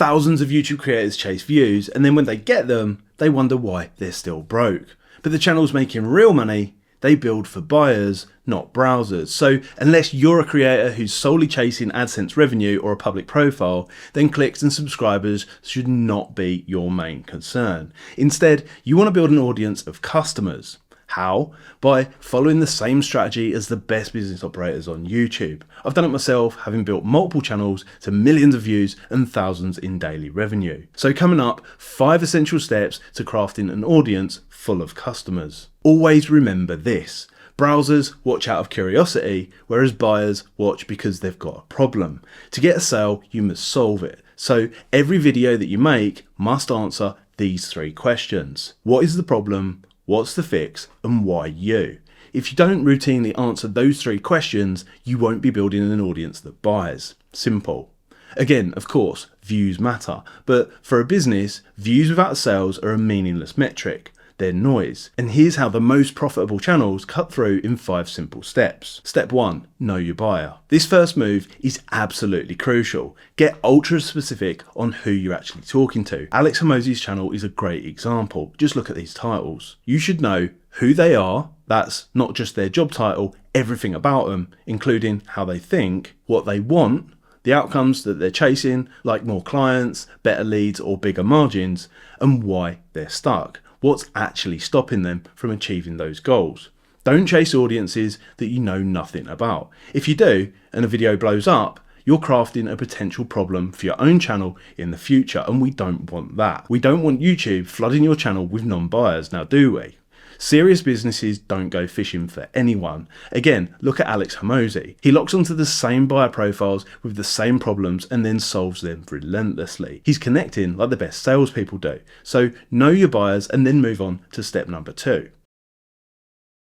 Thousands of YouTube creators chase views, and then when they get them, they wonder why they're still broke. But the channel's making real money. They build for buyers, not browsers. So unless you're a creator who's solely chasing AdSense revenue or a public profile, then clicks and subscribers should not be your main concern. Instead, you want to build an audience of customers. How? By following the same strategy as the best business operators on YouTube. I've done it myself, having built multiple channels to millions of views and thousands in daily revenue. So coming up, 5 essential steps to crafting an audience full of customers. Always remember this. Browsers watch out of curiosity, whereas buyers watch because they've got a problem. To get a sale, you must solve it. So every video that you make must answer these 3 questions. What is the problem? What's the fix, and why you? If you don't routinely answer those 3 questions, you won't be building an audience that buys. Simple. Again, of course, views matter, but for a business, views without sales are a meaningless metric. They're noise. And here's how the most profitable channels cut through in 5 simple steps. Step 1, know your buyer. This first move is absolutely crucial. Get ultra specific on who you're actually talking to. Alex Hormozi's channel is a great example. Just look at these titles. You should know who they are. That's not just their job title, everything about them, including how they think, what they want, the outcomes that they're chasing, like more clients, better leads, or bigger margins, and why they're stuck. What's actually stopping them from achieving those goals. Don't chase audiences that you know nothing about. If you do, and a video blows up, you're crafting a potential problem for your own channel in the future, and we don't want that. We don't want YouTube flooding your channel with non-buyers, now do we? Serious businesses don't go fishing for anyone. Again, look at Alex Hormozi. He locks onto the same buyer profiles with the same problems and then solves them relentlessly. He's connecting like the best salespeople do. So know your buyers and then move on to step number 2.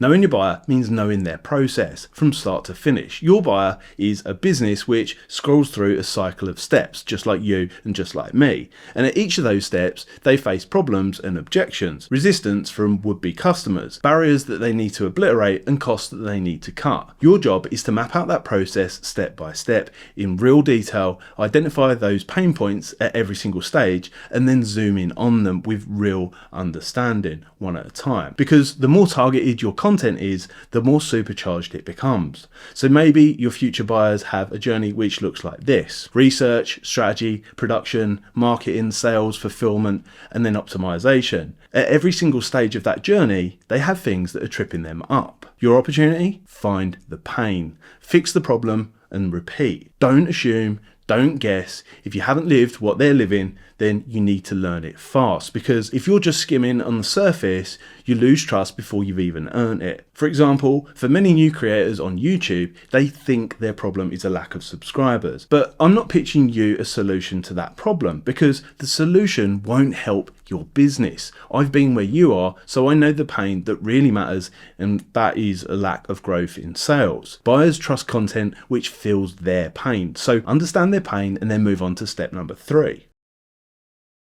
Knowing your buyer means knowing their process from start to finish. Your buyer is a business which scrolls through a cycle of steps, just like you and just like me. And at each of those steps, they face problems and objections, resistance from would-be customers, barriers that they need to obliterate, and costs that they need to cut. Your job is to map out that process step by step in real detail, identify those pain points at every single stage, and then zoom in on them with real understanding, one at a time. Because the more targeted your content is, the more supercharged it becomes. So maybe your future buyers have a journey which looks like this: research, strategy, production, marketing, sales, fulfillment, and then optimization. At every single stage of that journey, they have things that are tripping them up. Your opportunity? Find the pain, fix the problem, and repeat. Don't assume, don't guess. If you haven't lived what they're living, then you need to learn it fast, because if you're just skimming on the surface, you lose trust before you've even earned it. For example, for many new creators on YouTube, they think their problem is a lack of subscribers. But I'm not pitching you a solution to that problem, because the solution won't help your business. I've been where you are, so I know the pain that really matters, and that is a lack of growth in sales. Buyers trust content which feels their pain. So understand their pain and then move on to step number 3.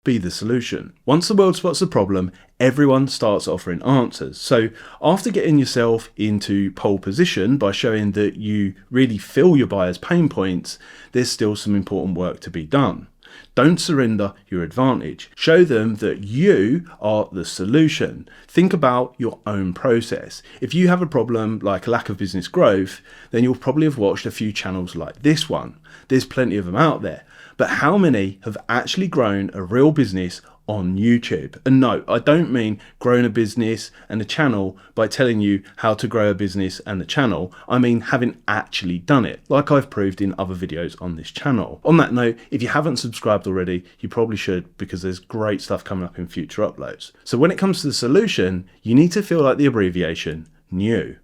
Be the solution. Once the world spots a problem, everyone starts offering answers. So after getting yourself into pole position by showing that you really feel your buyer's pain points, there's still some important work to be done. Don't surrender your advantage. Show them that you are the solution. Think about your own process. If you have a problem like a lack of business growth, then you'll probably have watched a few channels like this one. There's plenty of them out there. But how many have actually grown a real business on YouTube? And no, I don't mean growing a business and a channel by telling you how to grow a business and a channel. I mean having actually done it, like I've proved in other videos on this channel. On that note, if you haven't subscribed already, you probably should, because there's great stuff coming up in future uploads. So when it comes to the solution, you need to feel like the abbreviation NEW.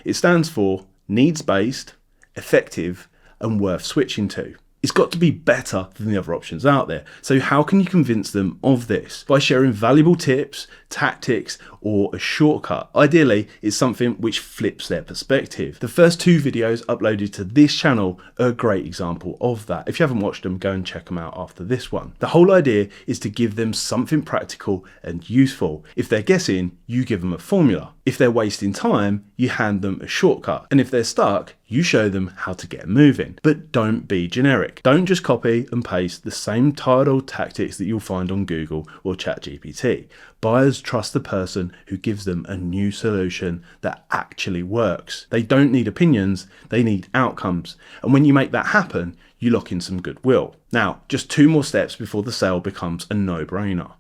It stands for needs-based, effective, and worth switching to. It's got to be better than the other options out there. So how can you convince them of this? By sharing valuable tips, tactics, or a shortcut. Ideally, it's something which flips their perspective. The first 2 videos uploaded to this channel are a great example of that. If you haven't watched them, go and check them out after this one. The whole idea is to give them something practical and useful. If they're guessing, you give them a formula. If they're wasting time, you hand them a shortcut. And if they're stuck, you show them how to get moving. But don't be generic. Don't just copy and paste the same tired old tactics that you'll find on Google or ChatGPT. Buyers trust the person who gives them a new solution that actually works. They don't need opinions, they need outcomes. And when you make that happen, you lock in some goodwill. Now, just 2 more steps before the sale becomes a no-brainer.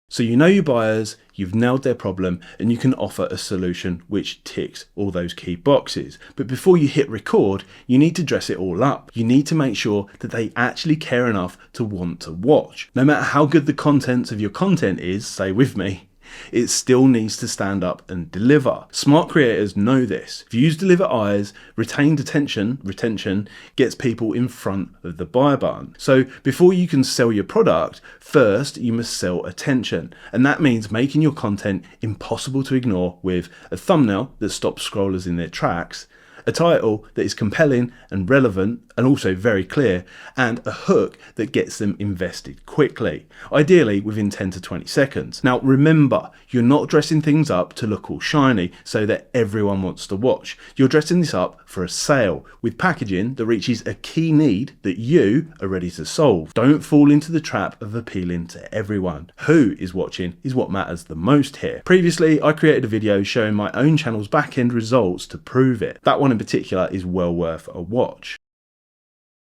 So you know your buyers, you've nailed their problem, and you can offer a solution which ticks all those key boxes. But before you hit record, you need to dress it all up. You need to make sure that they actually care enough to want to watch. No matter how good the contents of your content is, say with me, it still needs to stand up and deliver. Smart creators know this. Views deliver eyes, retained attention, retention, gets people in front of the buy button. So before you can sell your product, first you must sell attention. And that means making your content impossible to ignore with a thumbnail that stops scrollers in their tracks, a title that is compelling and relevant and also very clear, and a hook that gets them invested quickly, ideally within 10 to 20 seconds. Now remember, you're not dressing things up to look all shiny so that everyone wants to watch. You're dressing this up for a sale with packaging that reaches a key need that you are ready to solve. Don't fall into the trap of appealing to everyone. Who is watching is what matters the most here. Previously, I created a video showing my own channel's back-end results to prove it. That one in particular is well worth a watch.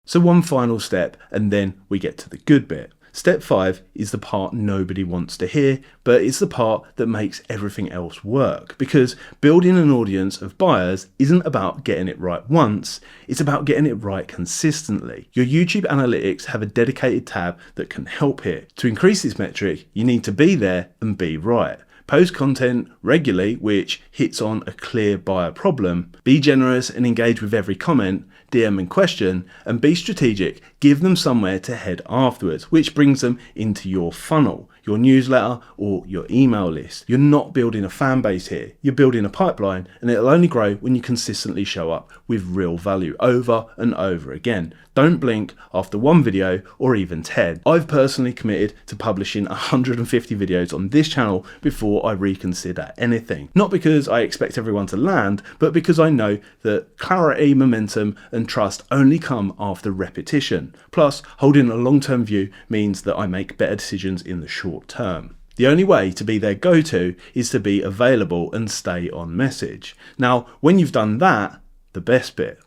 So one final step, and then we get to the good bit. Step 5 is the part nobody wants to hear, but it's the part that makes everything else work. Because building an audience of buyers isn't about getting it right once, it's about getting it right consistently. Your YouTube analytics have a dedicated tab that can help here. To increase this metric, you need to be there and be right. Post content regularly which hits on a clear buyer problem. Be generous and engage with every comment, DM and question, and be strategic. Give them somewhere to head afterwards, which brings them into your funnel, your newsletter or your email list. You're not building a fan base here, you're building a pipeline, and it'll only grow when you consistently show up with real value over and over again. Don't blink after 1 video or even 10. I've personally committed to publishing 150 videos on this channel before I reconsider anything. Not because I expect everyone to land, but because I know that clarity, momentum, and trust only come after repetition. Plus, holding a long-term view means that I make better decisions in the short term. The only way to be their go-to is to be available and stay on message. Now, when you've done that, the best bit.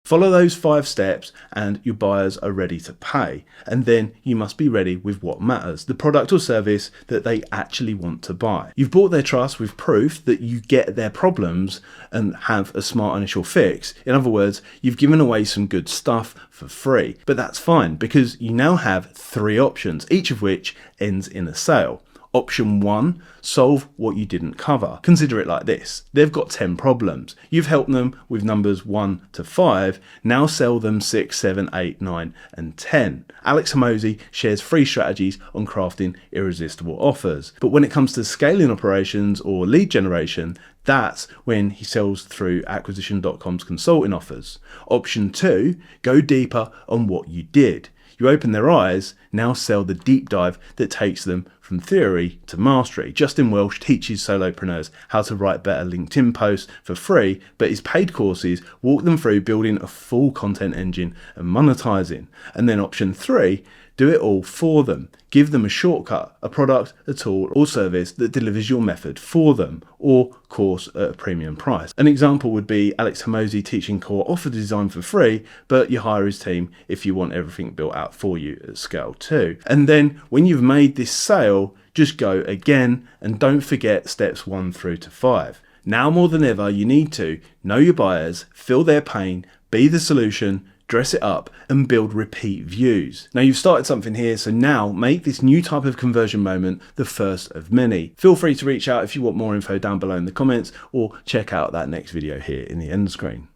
Follow those 5 steps and your buyers are ready to pay. And then you must be ready with what matters, the product or service that they actually want to buy. You've bought their trust with proof that you get their problems and have a smart initial fix. In other words, you've given away some good stuff for free. But that's fine because you now have 3 options, each of which ends in a sale. Option 1, solve what you didn't cover. Consider it like this. They've got 10 problems. You've helped them with numbers 1 to 5. Now sell them 6, 7, 8, 9, and 10. Alex Hormozi shares free strategies on crafting irresistible offers. But when it comes to scaling operations or lead generation, that's when he sells through acquisition.com's consulting offers. Option 2, go deeper on what you did. You open their eyes, now sell the deep dive that takes them from theory to mastery. Justin Welsh teaches solopreneurs how to write better LinkedIn posts for free, but his paid courses walk them through building a full content engine and monetizing. And then option 3, do it all for them. Give them a shortcut, a product, a tool or service that delivers your method for them, or course at a premium price. An example would be Alex Hormozi teaching core offer design for free, but you hire his team if you want everything built out for you at scale too. And then when you've made this sale, just go again and don't forget steps 1 through to 5. Now more than ever, you need to know your buyers, feel their pain, be the solution, dress it up and build repeat views. Now you've started something here, so now make this new type of conversion moment the first of many. Feel free to reach out if you want more info down below in the comments or check out that next video here in the end screen.